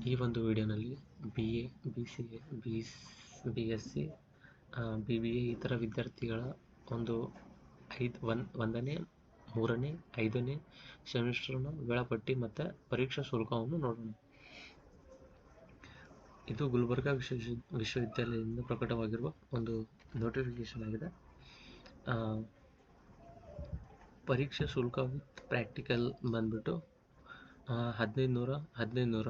ಈ ಒಂದು ವಿಡಿಯೋನಲ್ಲಿ BA, BCA, BSc, BBA ಈ ಥರ ವಿದ್ಯಾರ್ಥಿಗಳ ಒಂದು 1ನೇ, 3ನೇ, 5ನೇ ಸೆಮಿಸ್ಟರ್ನ ವೇಳಾಪಟ್ಟಿ ಮತ್ತು ಪರೀಕ್ಷಾ ಶುಲ್ಕವನ್ನು ನೋಡೋಣ. ಇದು ಗುಲ್ಬರ್ಗಾ ವಿಶ್ವವಿದ್ಯಾಲಯದಿಂದ ಪ್ರಕಟವಾಗಿರುವ ಒಂದು ನೋಟಿಫಿಕೇಶನ್ ಆಗಿದೆ. ಪರೀಕ್ಷಾ ಶುಲ್ಕ ವಿತ್ ಪ್ರಾಕ್ಟಿಕಲ್ ಬಂದ್ಬಿಟ್ಟು 1500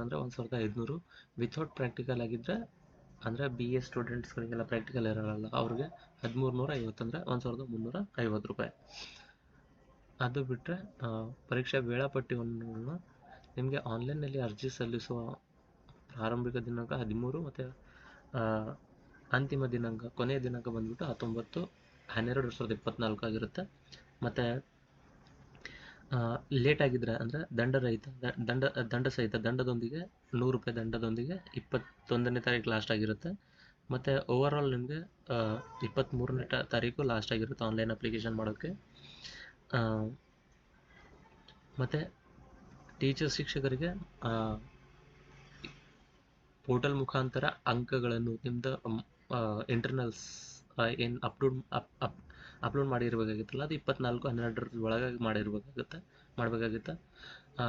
ಅಂದರೆ 1500. ವಿತೌಟ್ ಪ್ರಾಕ್ಟಿಕಲ್ ಆಗಿದ್ದರೆ ಅಂದರೆ BA ಸ್ಟೂಡೆಂಟ್ಸ್ಗಳಿಗೆಲ್ಲ ಪ್ರಾಕ್ಟಿಕಲ್ ಇರೋಲ್ಲ, ಅವ್ರಿಗೆ 1350 ಅಂದರೆ 1350 ರೂಪಾಯಿ. ಅದು ಬಿಟ್ಟರೆ ಪರೀಕ್ಷಾ ವೇಳಾಪಟ್ಟಿಯನ್ನು ನಿಮಗೆ ಆನ್ಲೈನ್ನಲ್ಲಿ ಅರ್ಜಿ ಸಲ್ಲಿಸುವ ಪ್ರಾರಂಭಿಕ ದಿನಾಂಕ 13 ಮತ್ತು ಅಂತಿಮ ದಿನಾಂಕ, ಕೊನೆಯ ದಿನಾಂಕ ಬಂದ್ಬಿಟ್ಟು 19/12/2024 ಆಗಿರುತ್ತೆ. ಮತ್ತು ಲೇಟ್ ಆಗಿದ್ರೆ ಅಂದರೆ ದಂಡ ಸಹಿತ ದಂಡದೊಂದಿಗೆ 100 ರೂಪಾಯಿ ದಂಡದೊಂದಿಗೆ 21ನೇ ತಾರೀಕು ಲಾಸ್ಟ್ ಆಗಿರುತ್ತೆ. ಮತ್ತು ಓವರಾಲ್ ನಿಮಗೆ 23ನೇ ತಾರೀಕು ಲಾಸ್ಟ್ ಆಗಿರುತ್ತೆ ಆನ್ಲೈನ್ ಅಪ್ಲಿಕೇಶನ್ ಮಾಡೋಕ್ಕೆ. ಮತ್ತು ಶಿಕ್ಷಕರಿಗೆ ಪೋರ್ಟಲ್ ಮುಖಾಂತರ ಅಂಕಗಳನ್ನು ನಿಮ್ಮದು ಇಂಟರ್ನಲ್ಸ್ ಏನು ಅಪ್ಲೋಡ್ ಮಾಡಿರಬೇಕಾಗಿತ್ತಲ್ಲ, ಅದು 24/12 ಒಳಗಾಗಿ ಮಾಡಬೇಕಾಗುತ್ತೆ.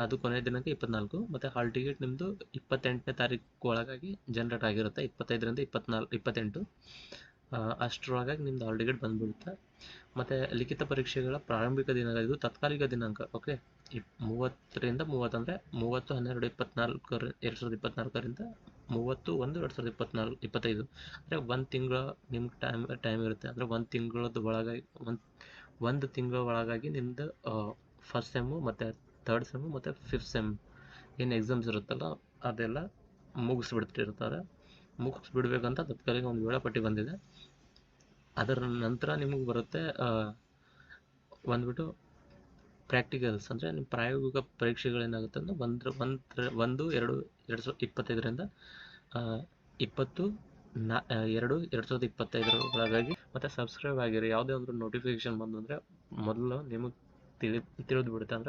ಅದು ಕೊನೆಯ ದಿನಾಂಕ 24. ಮತ್ತು ಹಾಲ್ ಟಿಕೆಟ್ ನಿಮ್ಮದು 28ನೇ ತಾರೀಕು ಒಳಗಾಗಿ ಜನ್ರೇಟ್ ಆಗಿರುತ್ತೆ. 25ರಿಂದ 28 ಅಷ್ಟರೊಳಗಾಗಿ ನಿಮ್ಮದು ಹಾಲ್ ಟಿಕೆಟ್ ಬಂದುಬಿಡುತ್ತೆ. ಮತ್ತು ಲಿಖಿತ ಪರೀಕ್ಷೆಗಳ ಪ್ರಾರಂಭಿಕ ದಿನಾಂಕ, ಇದು ತಾತ್ಕಾಲಿಕ ದಿನಾಂಕ. ಓಕೆ, 30ರಿಂದ 30 ಅಂದರೆ 30/12/2024ರಿಂದ 30/1/2025 ಅಂದರೆ 1 ತಿಂಗಳ ನಿಮ್ಗೆ ಟೈಮ್ ಇರುತ್ತೆ. ಅಂದರೆ 1 ತಿಂಗಳದ ಒಳಗಾಗಿ ಒಂದು ತಿಂಗಳ ಒಳಗಾಗಿ ನಿಮ್ಮದು ಫಸ್ಟ್ ಸೆಮ್ಮು ಮತ್ತು ಥರ್ಡ್ ಸೆಮ್ಮು ಮತ್ತು ಫಿಫ್ತ್ ಸೆಮ್ ಏನು ಎಕ್ಸಾಮ್ಸ್ ಇರುತ್ತಲ್ಲ ಅದೆಲ್ಲ ಮುಗಿಸ್ಬಿಡ್ಬೇಕಂತ ತಾತ್ಕಾಲಿಕ ಒಂದು ವೇಳಾಪಟ್ಟಿ ಬಂದಿದೆ. ಅದರ ನಂತರ ನಿಮಗೆ ಬರುತ್ತೆ ಬಂದ್ಬಿಟ್ಟು ಪ್ರಾಕ್ಟಿಕಲ್ಸ್, ಅಂದರೆ ನಿಮ್ಮ ಪ್ರಾಯೋಗಿಕ ಪರೀಕ್ಷೆಗಳೇನಾಗುತ್ತೆ ಅಂದರೆ 1/2/2025ರಿಂದ 20/2/2025 ಒಳಗಾಗಿ. ಮತ್ತು ಸಬ್ಸ್ಕ್ರೈಬ್ ಆಗಿರಿ. ಯಾವುದೇ ಒಂದು ನೋಟಿಫಿಕೇಶನ್ ಬಂದು ಅಂದರೆ ಮೊದಲು ನಿಮಗೆ ತಿಳಿದು ಬಿಡುತ್ತೆ. ಅಂದರೆ